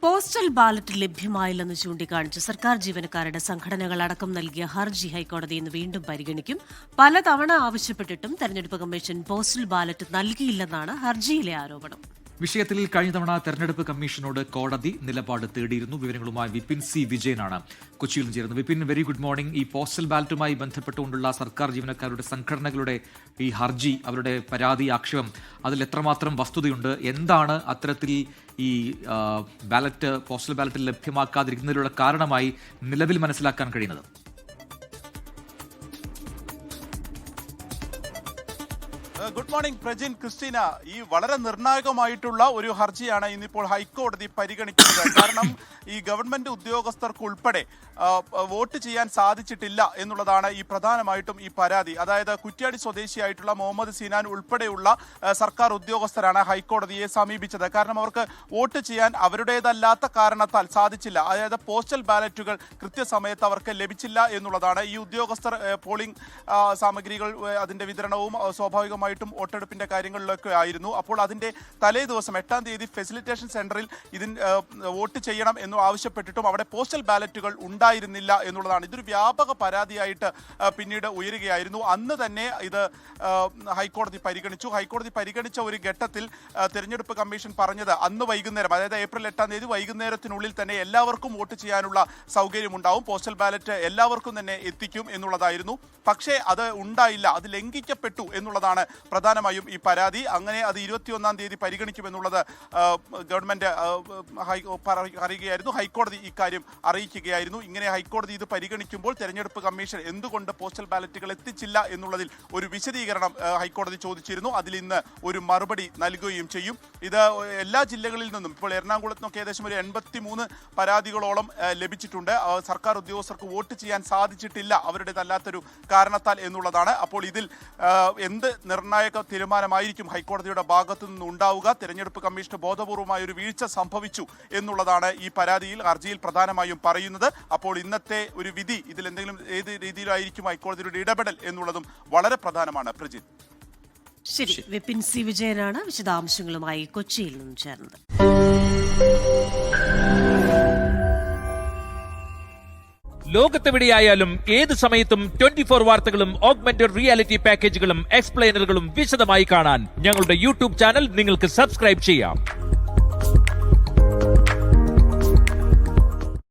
Postal ballot ലഭ്യമായില്ലെന്ന് ചൂണ്ടിക്കാണിച്ച് സർക്കാർ ജീവനക്കാരുടെ സംഘടനകൾ അടക്കം നൽകിയ ഹർജി ഹൈക്കോടതി ഇന്ന് വീണ്ടും പരിഗണിക്കും. പലതവണ ആവശ്യപ്പെട്ടിട്ടും തെരഞ്ഞെടുപ്പ് കമ്മീഷൻ പോസ്റ്റൽ ബാലറ്റ് നൽകിയില്ലെന്നാണ് ഹർജിയിലെ ആരോപണം. വിഷയത്തിൽ കഴിഞ്ഞ തവണ തെരഞ്ഞെടുപ്പ് കമ്മീഷനോട് കോടതി നിലപാട് തേടിയിരുന്നു. വിവരങ്ങളുമായി വിപിൻ സി വിജയനാണ് കൊച്ചിയിൽ ചേരുന്നത്. Vipin, very good morning. ഈ പോസ്റ്റൽ ബാലറ്റുമായി ബന്ധപ്പെട്ടുകൊണ്ടുള്ള സർക്കാർ ജീവനക്കാരുടെ സംഘടനകളുടെ ഈ ഹർജി, അവരുടെ പരാതി, ആക്ഷേപം, അതിൽ എത്രമാത്രം വസ്തുതയുണ്ട്? എന്താണ് അത്തരത്തിൽ ഈ പോസ്റ്റൽ ബാലറ്റ് ലഭ്യമാക്കാതിരിക്കുന്നതിനുള്ള കാരണമായി നിലവിൽ മനസ്സിലാക്കാൻ കഴിയുന്നത്? Good morning Prajin, Christina. ഈ വളരെ നിർണായകമായിട്ടുള്ള ഒരു ഹർജിയാണ് ഇന്നിപ്പോൾ ഹൈക്കോടതി പരിഗണിക്കുന്നത്. കാരണം ഈ ഗവൺമെന്റ് ഉദ്യോഗസ്ഥർക്ക് ഉൾപ്പെടെ വോട്ട് ചെയ്യാൻ സാധിച്ചിട്ടില്ല എന്നുള്ളതാണ് ഈ പ്രധാനമായിട്ടും ഈ പരാതി. അതായത് കുറ്റ്യാടി സ്വദേശിയായിട്ടുള്ള മുഹമ്മദ് സിനാൻ ഉൾപ്പെടെയുള്ള സർക്കാർ ഉദ്യോഗസ്ഥരാണ് ഹൈക്കോടതിയെ സമീപിച്ചത്. കാരണം അവർക്ക് വോട്ട് ചെയ്യാൻ അവരുടേതല്ലാത്ത കാരണത്താൽ സാധിച്ചില്ല. അതായത് പോസ്റ്റൽ ബാലറ്റുകൾ കൃത്യസമയത്ത് അവർക്ക് ലഭിച്ചില്ല എന്നുള്ളതാണ്. ഈ ഉദ്യോഗസ്ഥർ പോളിംഗ് സാമഗ്രികൾ അതിന്റെ വിതരണവും സ്വാഭാവികമായിട്ടും വോട്ടെടുപ്പിന്റെ കാര്യങ്ങളിലൊക്കെ ആയിരുന്നു. അപ്പോൾ അതിന്റെ തലേ ദിവസം 8-ാം തീയതി ഫെസിലിറ്റേഷൻ സെന്ററിൽ വോട്ട് ചെയ്യണം എന്ന് ആവശ്യപ്പെട്ടിട്ടും അവിടെ പോസ്റ്റൽ ബാലറ്റുകൾ ഉണ്ടായിരുന്നില്ല എന്നുള്ളതാണ്. ഇതൊരു വ്യാപക പരാതിയായിട്ട് പിന്നീട് ഉയരുകയായിരുന്നു. അന്ന് തന്നെ ഇത് ഹൈക്കോടതി പരിഗണിച്ചു. ഹൈക്കോടതി പരിഗണിച്ച ഒരു ഘട്ടത്തിൽ തെരഞ്ഞെടുപ്പ് കമ്മീഷൻ പറഞ്ഞത് അന്ന് വൈകുന്നേരം, അതായത് ഏപ്രിൽ 8-ാം തീയതി വൈകുന്നേരത്തിനുള്ളിൽ തന്നെ എല്ലാവർക്കും വോട്ട് ചെയ്യാനുള്ള സൗകര്യമുണ്ടാവും, പോസ്റ്റൽ ബാലറ്റ് എല്ലാവർക്കും തന്നെ എത്തിക്കും എന്നുള്ളതായിരുന്നു. പക്ഷേ അത് ഉണ്ടായില്ല, അത് ലംഘിക്കപ്പെട്ടു എന്നുള്ളതാണ് പ്രധാനമായും ഈ പരാതി. അങ്ങനെ അത് 21-ാം തീയതി പരിഗണിക്കുമെന്നുള്ളത് ഗവൺമെന്റ് അറിയുകയായിരുന്നു. ഹൈക്കോടതി ഇക്കാര്യം അറിയിക്കുകയായിരുന്നു. ഇങ്ങനെ ഹൈക്കോടതി ഇത് പരിഗണിക്കുമ്പോൾ തെരഞ്ഞെടുപ്പ് കമ്മീഷൻ എന്തുകൊണ്ട് പോസ്റ്റൽ ബാലറ്റുകൾ എത്തിച്ചില്ല എന്നുള്ളതിൽ ഒരു വിശദീകരണം ഹൈക്കോടതി ചോദിച്ചിരുന്നു. അതിൽ ഇന്ന് ഒരു മറുപടി നൽകുകയും ചെയ്യും. ഇത് എല്ലാ ജില്ലകളിൽ നിന്നും, ഇപ്പോൾ എറണാകുളത്ത് നിന്നൊക്കെ ഏകദേശം ഒരു 83 പരാതികളോളം ലഭിച്ചിട്ടുണ്ട്. സർക്കാർ ഉദ്യോഗസ്ഥർക്ക് വോട്ട് ചെയ്യാൻ സാധിച്ചിട്ടില്ല അവരുടേതല്ലാത്തൊരു കാരണത്താൽ എന്നുള്ളതാണ്. അപ്പോൾ ഇതിൽ എന്ത് നിർണായക തീരുമാനമായിരിക്കും ഹൈക്കോടതിയുടെ ഭാഗത്തു നിന്ന് ഉണ്ടാവുക? തെരഞ്ഞെടുപ്പ് കമ്മീഷന് ബോധപൂർവമായ ഒരു വീഴ്ച സംഭവിച്ചു എന്നുള്ളതാണ് ഈ പരാതിയിൽ, ഹർജിയിൽ പ്രധാനമായും പറയുന്നത്. അപ്പോൾ ഇന്നത്തെ ഒരു വിധി ഇതിൽ എന്തെങ്കിലും ഏത് രീതിയിലായിരിക്കും ഹൈക്കോടതിയുടെ ഇടപെടൽ എന്നുള്ളതും വളരെ പ്രധാനമാണ്. പ്രജിത്ത്, ശരി. വിപിൻ സി വിജയനാണ് വിശദാംശങ്ങളുമായി കൊച്ചിയിൽ നിന്നും ചേർന്നത്. ലോകത്തെവിടെയായാലും ഏത് സമയത്തും 24 വാർത്തകളും ഓഗ്മെന്റഡ് റിയാലിറ്റി പാക്കേജുകളും എക്സ്പ്ലെയിനറുകളും വിശദമായി കാണാൻ ഞങ്ങളുടെ യൂട്യൂബ് ചാനൽ നിങ്ങൾക്ക് സബ്സ്ക്രൈബ് ചെയ്യാം.